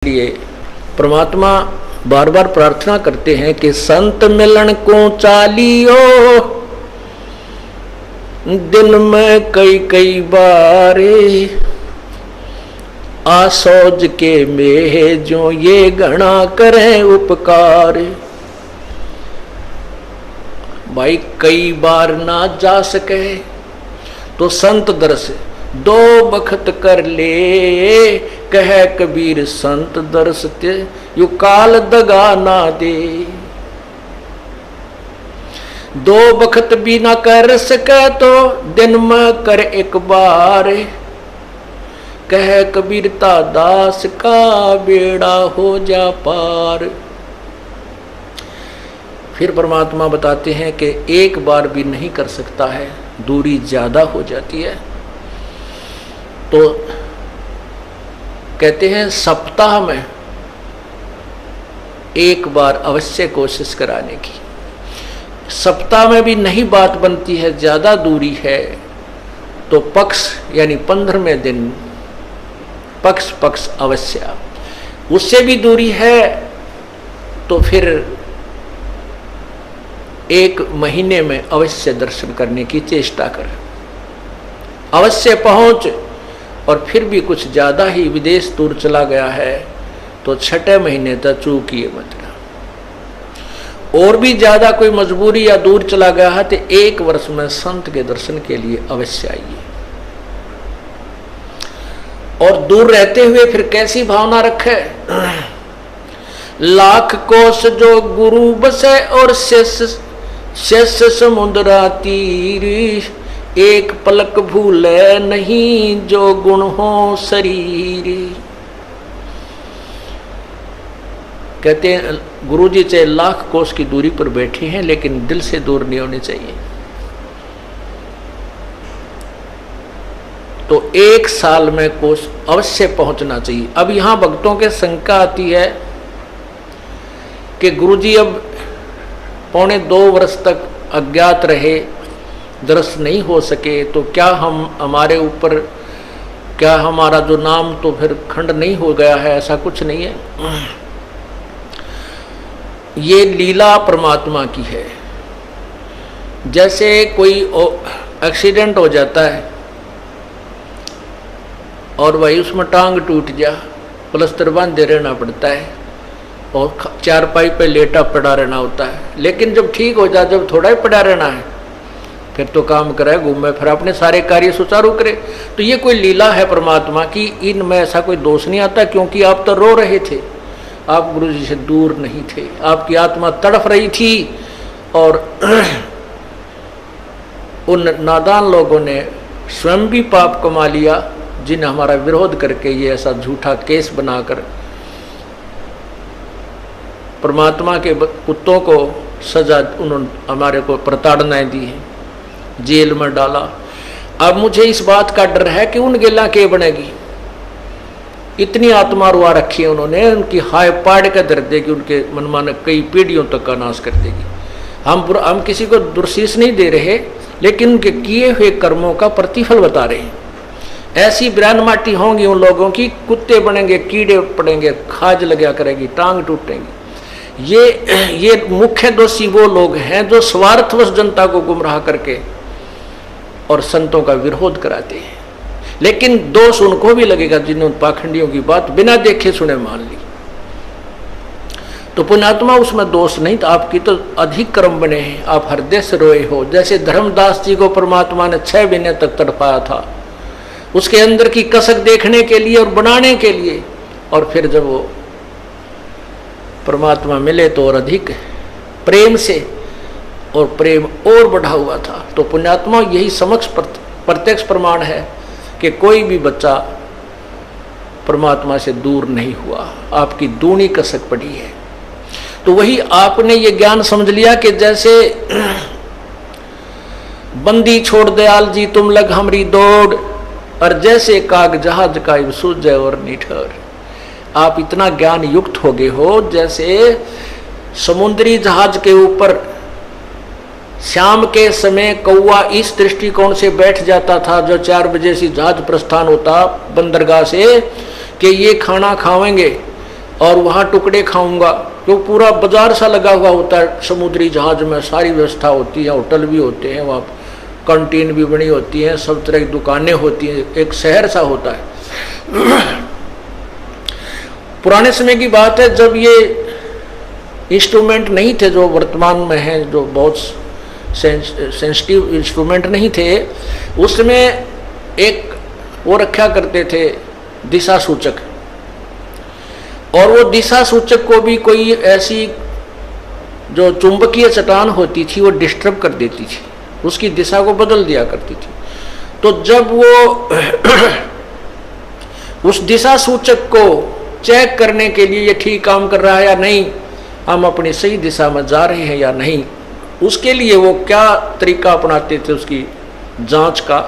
लिए परमात्मा बार बार प्रार्थना करते हैं कि संत मिलन को चालियो दिन में कई कई बारे आसोज के में जो ये गणा करें उपकार। भाई कई बार ना जा सके तो संत दर्श दो बखत कर ले, कह कबीर संत दर्श ते यू काल दगा ना दे। दो बखत भी ना कर सके तो दिन में कर एक बार, कह कबीरता दास का बेड़ा हो जा पार। फिर परमात्मा बताते हैं कि एक बार भी नहीं कर सकता है, दूरी ज्यादा हो जाती है। तो कहते हैं सप्ताह में एक बार अवश्य कोशिश कराने की। सप्ताह में भी नहीं बात बनती है, ज्यादा दूरी है तो पक्ष यानी 15वें दिन पक्ष अवश्य। उससे भी दूरी है तो फिर एक महीने में अवश्य दर्शन करने की चेष्टा कर, अवश्य पहुंच। और फिर भी कुछ ज्यादा ही विदेश दूर चला गया है तो 6 महीने तक चूकिए मत। और भी ज्यादा कोई मजबूरी या दूर चला गया है तो 1 वर्ष में संत के दर्शन के लिए अवश्य आइए। और दूर रहते हुए फिर कैसी भावना रखे, लाख कोस जो गुरु बसे और शेष समुद्रा तीर, एक पलक भूले नहीं जो गुण हो शरीर। कहते हैं गुरुजी चाहे लाख कोस की दूरी पर बैठे हैं लेकिन दिल से दूर नहीं होने चाहिए। तो 1 साल में कोस अवश्य पहुंचना चाहिए। अब यहां भक्तों के शंका आती है कि गुरुजी अब 1.25 वर्ष तक अज्ञात रहे, दर्शन नहीं हो सके तो क्या हमारे ऊपर क्या हमारा जो नाम तो फिर खंड नहीं हो गया है? ऐसा कुछ नहीं है। ये लीला परमात्मा की है। जैसे कोई एक्सीडेंट हो जाता है और वही उसमें टांग टूट जा, प्लास्टर बांधे रहना पड़ता है और चारपाई पे लेटा पड़ा रहना होता है। लेकिन जब ठीक हो जाए, जब थोड़ा ही पड़ा रहना है, फिर तो काम करे, घूमे, फिर अपने सारे कार्य सुचारू करे। तो ये कोई लीला है परमात्मा की, इनमें ऐसा कोई दोष नहीं आता। क्योंकि आप तो रो रहे थे, आप गुरु जी से दूर नहीं थे, आपकी आत्मा तड़फ रही थी। और उन नादान लोगों ने स्वयं भी पाप कमा लिया जिन्हें हमारा विरोध करके ये ऐसा झूठा केस बनाकर परमात्मा के कुत्तों को सजा उन्होंने हमारे को प्रताड़नाएं दी है, जेल में डाला। अब मुझे इस बात का डर है कि उन गेला के बनेगी। इतनी आत्मा रुआ रखी है उन्होंने, उनकी हाय पाड़ कर दर देगी, उनके मनमाने कई पीढ़ियों तक का नाश कर देगी। हम किसी को दुर्शीष नहीं दे रहे, लेकिन उनके किए हुए कर्मों का प्रतिफल बता रहे हैं। ऐसी बिरान माटी होंगी उन लोगों की, कुत्ते बनेंगे, कीड़े पड़ेंगे, खाज लगा करेगी, टांग टूटेंगी। ये मुख्य दोषी वो लोग हैं जो स्वार्थवश जनता को गुमराह करके और संतों का विरोध कराते हैं। लेकिन दोष उनको भी लगेगा जिन्होंने पाखंडियों की बात बिना देखे सुने मान ली। तो पुण्यात्मा उसमें दोष नहीं, तो आपकी तो अधिक कर्म बने हैं, आप हृदय से रोए हो। जैसे धर्मदास जी को परमात्मा ने 6 महीने तक तड़पाया था, उसके अंदर की कसक देखने के लिए और बनाने के लिए। और फिर जब वो परमात्मा मिले तो और अधिक प्रेम से, और प्रेम और बढ़ा हुआ था। तो पुण्यात्मा यही समक्ष प्रत्यक्ष प्रमाण है कि कोई भी बच्चा परमात्मा से दूर नहीं हुआ, आपकी दूनी कसक पड़ी है। तो वही आपने ये ज्ञान समझ लिया कि जैसे बंदी छोड़ दयाल जी तुम लग हमरी दौड़, और जैसे काग जहाज का सूझे और निठर। आप इतना ज्ञान युक्त हो गए हो जैसे समुद्री जहाज के ऊपर शाम के समय कौवा इस दृष्टिकोण से बैठ जाता था, जो 4 बजे से जहाज प्रस्थान होता बंदरगाह से, कि ये खाना खावेंगे और वहाँ टुकड़े खाऊंगा। तो पूरा बाजार सा लगा हुआ होता है समुद्री जहाज में, सारी व्यवस्था होती है, होटल भी होते हैं वहाँ, कैंटीन भी बनी होती है, सब तरह की दुकानें होती हैं, एक शहर सा होता है। पुराने समय की बात है जब ये इंस्ट्रूमेंट नहीं थे जो वर्तमान में हैं, जो बहुत सेंसिटिव इंस्ट्रूमेंट नहीं थे, उसमें एक वो रखा करते थे दिशा सूचक, और वो दिशा सूचक को भी कोई ऐसी जो चुंबकीय चट्टान होती थी वो डिस्टर्ब कर देती थी, उसकी दिशा को बदल दिया करती थी। तो जब वो उस दिशा सूचक को चेक करने के लिए ये ठीक काम कर रहा है या नहीं, हम अपनी सही दिशा में जा रहे हैं या नहीं, उसके लिए वो क्या तरीका अपनाते थे उसकी जांच का,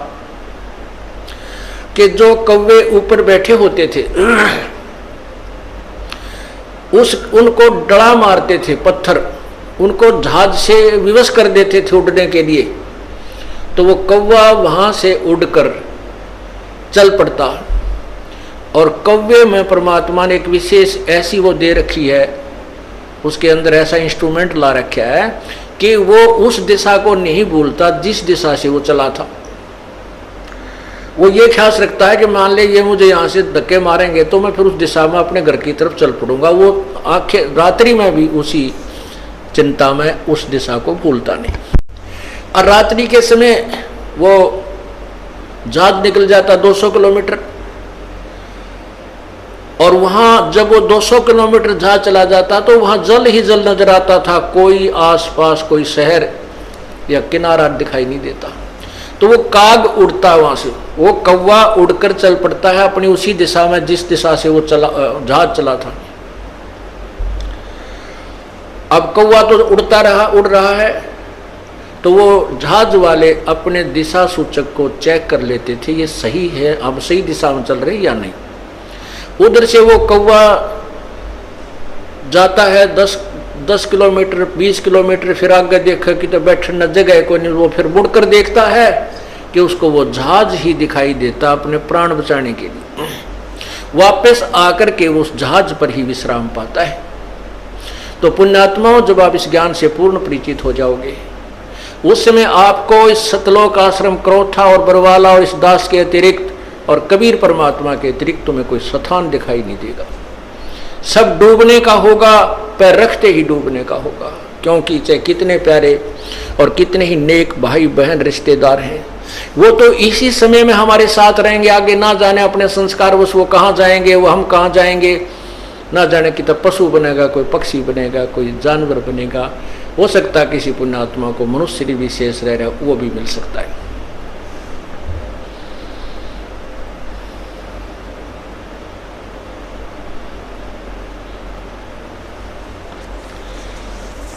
कि जो कौवे ऊपर बैठे होते थे उनको डड़ा मारते थे पत्थर, उनको जहाज से विवश कर देते थे उड़ने के लिए, तो वो कौवा वहां से उड़कर चल पड़ता। और कौवे में परमात्मा ने एक विशेष ऐसी वो दे रखी है, उसके अंदर ऐसा इंस्ट्रूमेंट ला रखा है कि वो उस दिशा को नहीं भूलता जिस दिशा से वो चला था। वो ये ख्याल रखता है कि मान ले ये मुझे यहाँ से धक्के मारेंगे तो मैं फिर उस दिशा में अपने घर की तरफ चल पड़ूंगा। वो आखिर रात्रि में भी उसी चिंता में उस दिशा को भूलता नहीं। और रात्रि के समय वो जहाज निकल जाता 200 किलोमीटर, और वहां जब वो 200 किलोमीटर जहाज चला जाता तो वहां जल ही जल नजर आता था, कोई आसपास कोई शहर या किनारा दिखाई नहीं देता। तो वो काग उड़ता है वहां से, वो कौवा उड़कर चल पड़ता है अपनी उसी दिशा में जिस दिशा से वो जहाज चला था। अब कौवा तो उड़ रहा है, तो वो जहाज वाले अपने दिशा सूचक को चेक कर लेते थे, ये सही है, हम सही दिशा में चल रहे या नहीं। उधर से वो कौवा जाता है 10 किलोमीटर 20 किलोमीटर, फिर आगे देखा कि तो बैठने जगह को नहीं, वो फिर मुड़कर देखता है कि उसको वो जहाज ही दिखाई देता अपने प्राण बचाने के लिए। वापस आकर के उस जहाज पर ही विश्राम पाता है। तो पुण्यात्माओं, जब आप इस ज्ञान से पूर्ण परिचित हो जाओगे, उस समय आपको इस सतलोक आश्रम क्रोथा और बरवाला और इस दास के अतिरिक्त और कबीर परमात्मा के अतिरिक्त तुम्हें कोई स्थान दिखाई नहीं देगा। सब डूबने का होगा, पैर रखते ही डूबने का होगा, क्योंकि चाहे कितने प्यारे और कितने ही नेक भाई बहन रिश्तेदार हैं, वो तो इसी समय में हमारे साथ रहेंगे। आगे ना जाने अपने संस्कार वो कहाँ जाएंगे, वो हम कहाँ जाएंगे, ना जाने कि तो पशु बनेगा, कोई पक्षी बनेगा, कोई जानवर बनेगा। हो सकता है किसी पुण्यात्मा को मनुष्य विशेष रह रहा है, वो भी मिल सकता है।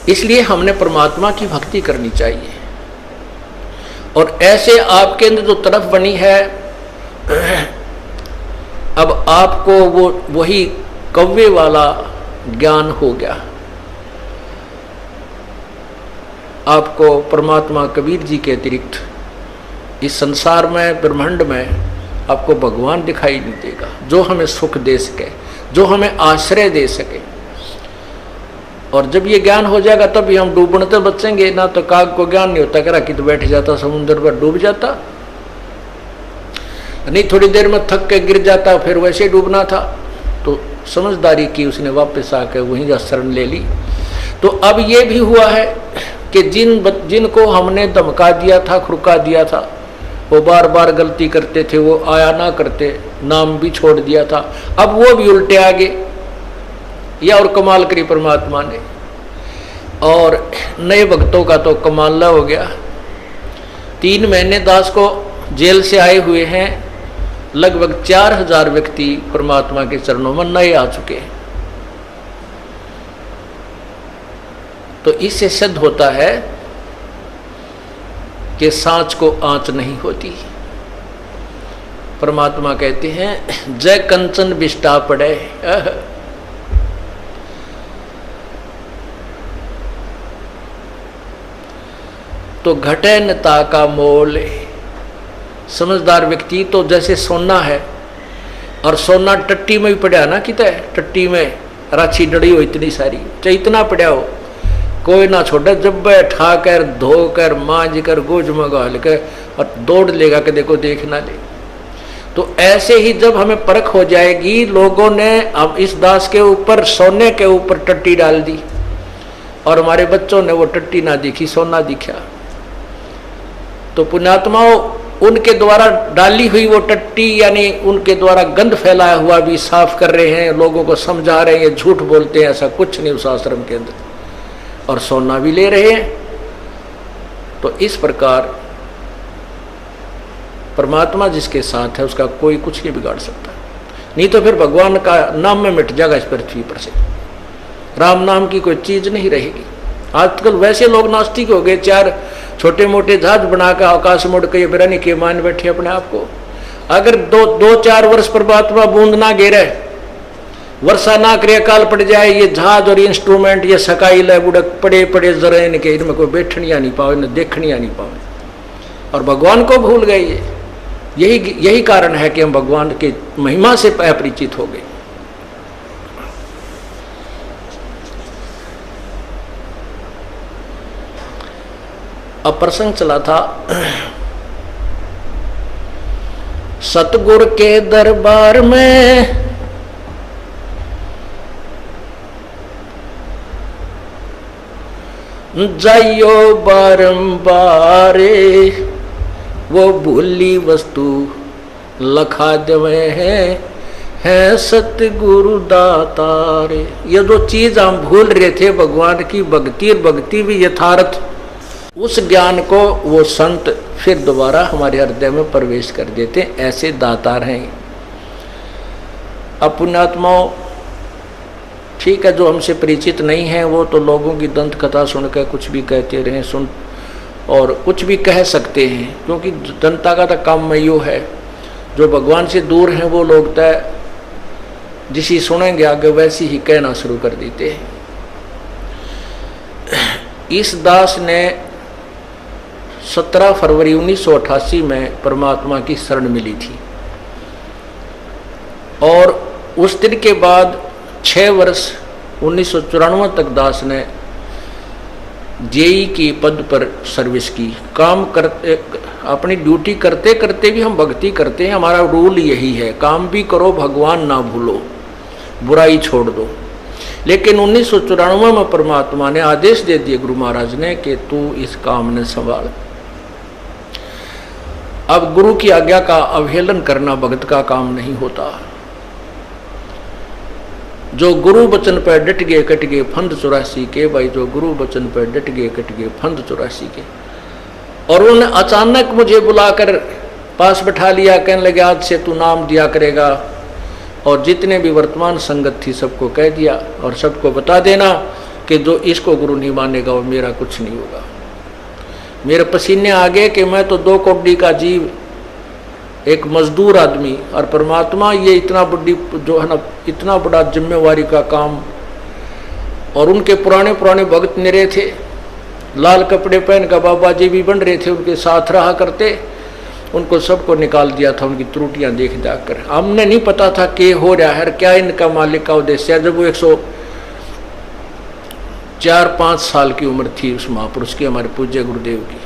इसलिए हमने परमात्मा की भक्ति करनी चाहिए। और ऐसे आपके अंदर जो तरफ बनी है, अब आपको वो वही कौवे वाला ज्ञान हो गया। आपको परमात्मा कबीर जी के अतिरिक्त इस संसार में, ब्रह्मांड में आपको भगवान दिखाई नहीं देगा, जो हमें सुख दे सके, जो हमें आश्रय दे सके। और जब ये ज्ञान हो जाएगा तब भी हम डूबने तो बचेंगे। ना तो काग को ज्ञान नहीं होता, करा कि तो बैठ जाता समुद्र पर, डूब जाता नहीं, थोड़ी देर में थक के गिर जाता, फिर वैसे डूबना था। तो समझदारी की उसने, वापस आकर वहीं जा शरण ले ली। तो अब ये भी हुआ है कि जिनको हमने धमका दिया था, खुरका दिया था, वो बार बार गलती करते थे, वो आया ना करते, नाम भी छोड़ दिया था, अब वो भी उल्टे आगे। या और कमाल करी परमात्मा ने, और नए भक्तों का तो कमाल हो गया। 3 महीने दास को जेल से आए हुए हैं, लगभग 4000 व्यक्ति परमात्मा के चरणों में नए आ चुके हैं। तो इससे सिद्ध होता है कि सांच को आंच नहीं होती। परमात्मा कहते हैं जय कंचन बिष्टा पड़े, तो घटे नता का मोल। समझदार व्यक्ति तो जैसे सोना है, और सोना टट्टी में भी पड़ा ना, कितना टट्टी में राछी डड़ी हो इतनी सारी, चाहे इतना पड़ा हो, कोई ना छोड़े, जब बैठा कर धो कर मांझ कर गोज मंगा लेकर और दौड़ लेगा कि देखो देख ना ले। तो ऐसे ही जब हमें परख हो जाएगी, लोगों ने अब इस दास के ऊपर सोने के ऊपर टट्टी डाल दी और हमारे बच्चों ने वो टट्टी ना दिखी, सोना दिखा। तो पुण्यात्माओं, उनके द्वारा डाली हुई वो टट्टी यानी उनके द्वारा गंध फैलाया हुआ भी साफ कर रहे हैं, लोगों को समझा रहे हैं, झूठ बोलते हैं, ऐसा कुछ नहीं उस आश्रम के अंदर, और सोना भी ले रहे हैं। तो इस प्रकार परमात्मा जिसके साथ है उसका कोई कुछ नहीं बिगाड़ सकता, नहीं तो फिर भगवान का नाम में मिट जाएगा इस पृथ्वी पर से, राम नाम की कोई चीज नहीं रहेगी। आजकल वैसे लोग नास्तिक हो गए, 4 छोटे मोटे जहाज बनाकर आकाश मुड़ के बिरानी के मान बैठे अपने आप को। अगर 2-4 वर्ष परमात्मा बूंद ना गिरे, वर्षा ना करे, काल पड़ जाए, ये जहाज और इंस्ट्रूमेंट ये सकाई ले बुड़क पड़े पड़े जरा इनके, इनमें कोई बैठनिया नहीं पावे, न देखनिया नहीं पावे, और भगवान को भूल गए। यही कारण है कि हम भगवान की महिमा से अपरिचित हो गए। अब प्रसंग चला था सतगुरु के दरबार में जाइयो बारंबारे, वो भूली वस्तु लखा देवे हैं सतगुरु दातारे। ये जो चीज हम भूल रहे थे भगवान की भक्ति, और भक्ति भी यथार्थ, उस ज्ञान को वो संत फिर दोबारा हमारे हृदय में प्रवेश कर देते, ऐसे दातार हैं। अब पुण्यात्माओं, ठीक है, जो हमसे परिचित नहीं है वो तो लोगों की दंत कथा सुनकर कुछ भी कहते रहे, सुन और कुछ भी कह सकते हैं, क्योंकि जनता का तो काम में यो है। जो भगवान से दूर हैं वो लोग तय जिसी सुनेंगे आगे वैसी ही कहना शुरू कर देते हैं। इस दास ने 17 फरवरी 1988 में परमात्मा की शरण मिली थी, और उस दिन के बाद 6 वर्ष 1994 तक दास ने जेई की पद पर सर्विस की। काम करते, अपनी ड्यूटी करते करते भी हम भक्ति करते हैं। हमारा रूल यही है, काम भी करो, भगवान ना भूलो, बुराई छोड़ दो। लेकिन 1994 में परमात्मा ने आदेश दे दिए गुरु महाराज ने कि तू इस काम ने संभाल। अब गुरु की आज्ञा का अवहेलन करना भगत का काम नहीं होता। जो गुरु वचन पर डट गए कट गए फंद 84 के, भाई जो गुरु वचन पर डट गए कट गए फंद 84 के। और उन्होंने अचानक मुझे बुलाकर पास बैठा लिया, कहने लगे आज से तू नाम दिया करेगा, और जितने भी वर्तमान संगत थी सबको कह दिया, और सबको बता देना कि जो इसको गुरु नहीं मानेगा वो मेरा कुछ नहीं होगा। मेरे पसीने आ गए कि मैं तो 2 कौड़ी का जीव, एक मजदूर आदमी, और परमात्मा ये इतना बड़ी जो है ना, इतना बड़ा जिम्मेवारी का काम। और उनके पुराने पुराने भक्त निरे थे, लाल कपड़े पहन कर बाबा जी भी बन रहे थे, उनके साथ रहा करते, उनको सबको निकाल दिया था उनकी त्रुटियां देख जाकर। हमने नहीं पता था कि हो रहा है, क्या इनका मालिक का उद्देश्य है। जब वो 104-5 साल की उम्र थी उस महापुरुष की, हमारे पूज्य गुरुदेव की,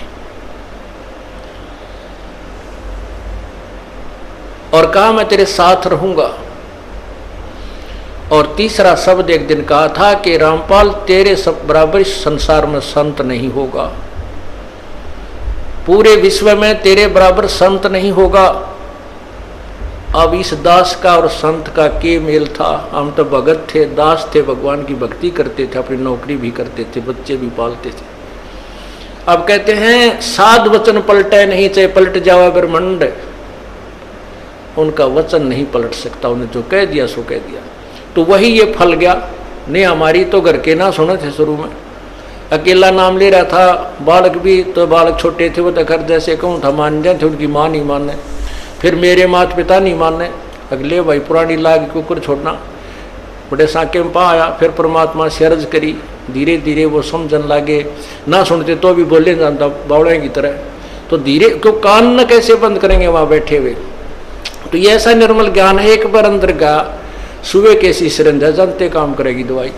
और कहा मैं तेरे साथ रहूंगा। और तीसरा शब्द एक दिन कहा था कि रामपाल तेरे सब बराबर संसार में संत नहीं होगा, पूरे विश्व में तेरे बराबर संत नहीं होगा। अब इस दास का और संत का के मेल था। हम तो भगत थे, दास थे, भगवान की भक्ति करते थे, अपनी नौकरी भी करते थे, बच्चे भी पालते थे। अब कहते हैं साध वचन पलटे नहीं, चाहे पलट जावा ब्रह्मंड, उनका वचन नहीं पलट सकता, उन्हें जो कह दिया सो कह दिया। तो वही ये फल गया। नहीं हमारी तो घर के ना सुने थे, शुरू में अकेला नाम ले रहा था, बालक भी, तो बालक छोटे थे वो तो घर जैसे कहूँ था मान जाते, उनकी माँ नहीं माने, फिर मेरे माता पिता नहीं माने, अगले भाई पुरानी लाग कुकर छोड़ना, बड़े साके में पाया। फिर परमात्मा से अर्ज करी, धीरे धीरे वो समझन लागे, ना सुनते तो भी बोले जानता बावड़े की तरह। तो धीरे क्यों कान न कैसे बंद करेंगे वहाँ बैठे हुए। तो ये ऐसा निर्मल ज्ञान है, एक बार अंदर गया सुबह कैसी सिरंज है, जानते काम करेगी दवाई।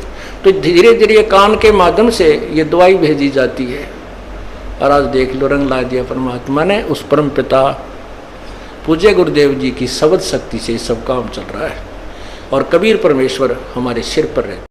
तो धीरे धीरे कान के माध्यम से ये दवाई भेजी जाती है। और आज देख लो, रंग ला दिया परमात्मा ने। उस परम पिता पूज्य गुरुदेव जी की शब्द शक्ति से सब काम चल रहा है। और कबीर परमेश्वर हमारे सिर पर रहते।